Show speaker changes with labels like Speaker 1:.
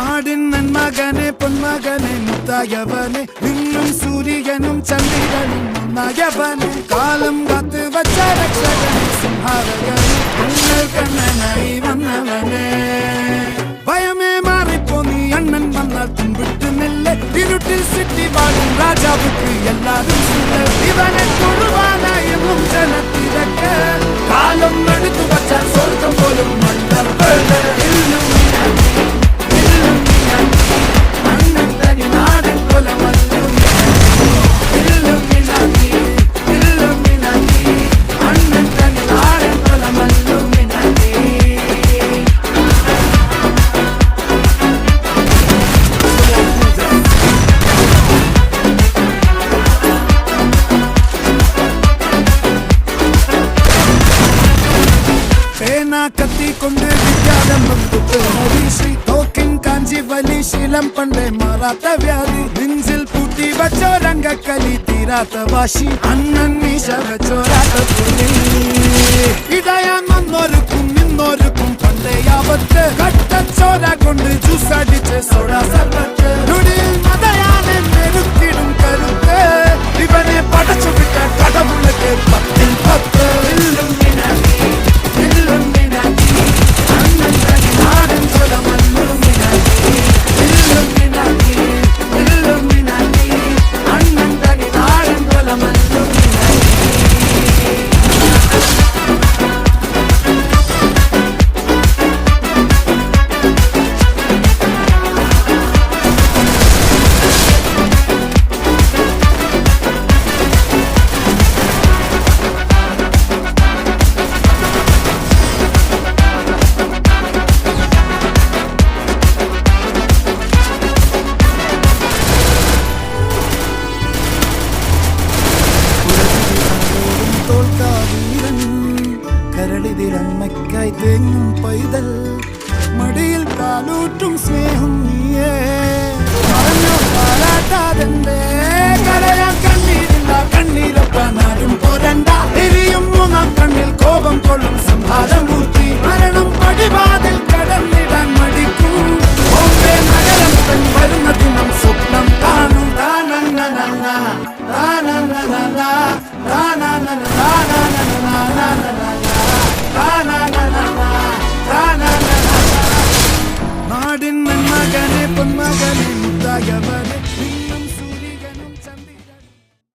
Speaker 1: നാടിൻ നന്മകനെ പൊന്മകനെ മുത്തായവനെ നിന്നും സൂര്യനും ചന്ദ്രനും ഒന്നായവനെ കാലം കാത്ത് വച്ച രക്ഷകനെ സംഹാരകനെ നിങ്ങൾ കണ്ണനായി വന്നവനെ ഭയമേ മാറിപ്പോ നീ അണ്ണൻ വന്നാൽ തുമ്പിട്ട് നെല്ല് ഇരുട്ടിൽ സിറ്റി വാഴും രാജാവുക്ക് എല്ലാരും ഇവനെ തൊഴുവാനായെന്നും ജനത്തിരക്ക് കാലം എടുത്തു വച്ചാൽ സ്വർഗം പോലും മണ്ണർ കത്തിക്കൊണ്ട് വിദ്യാരംഭം കുത്തുഹരീഷി തോക്കിൻ കാഞ്ചി വലി ശീലം പണ്ടേ മാറാത്ത വ്യാധി നെഞ്ചിൽ പൂട്ടി വച്ചോരംഗക്കലി തീരാത്ത വാശി അണ്ണൻ മീശ വെച്ചോരാത്ത പുലി ഇടയാൻ വന്നോർക്കും നിന്നോർക്കും പണ്ടേ ആപത്ത് കട്ടച്ചോര കൊണ്ട് ജ്യൂസ് അടിച്ച് സോഡാ സർബത്ത് നുടിയിൽ മതയാനെ നെരുക്കിടും കരുത്ത് ഇവനെ പടച്ചു വിട്ട കടവുള്ളക്ക് 10 കരളിതിരമ്മയ്ക്കായി തേങ്ങും പൈതൽ മടിയിൽ പാലൂറ്റും സ്നേഹം നീയേ പറഞ്ഞോ പാലാട്ടാതെന്തേ കരയാൻ കണ്ണീരില്ല കണ്ണീരൊപ്പാനാരും പോരണ്ട എരിയും മൂന്നാം കണ്ണിൽ കോപം കൊള്ളും സംഹാരമൂർത്തി മരണം പടിവാതിൽ കടന്നിടാൻ മടിക്കും ബോംബെ നഗരം തൻ വരുന്ന ദിനം സ്വപ്നം കാണും നാടിൻ മകനെ പൊന്മകനെ മുത്തായവൻ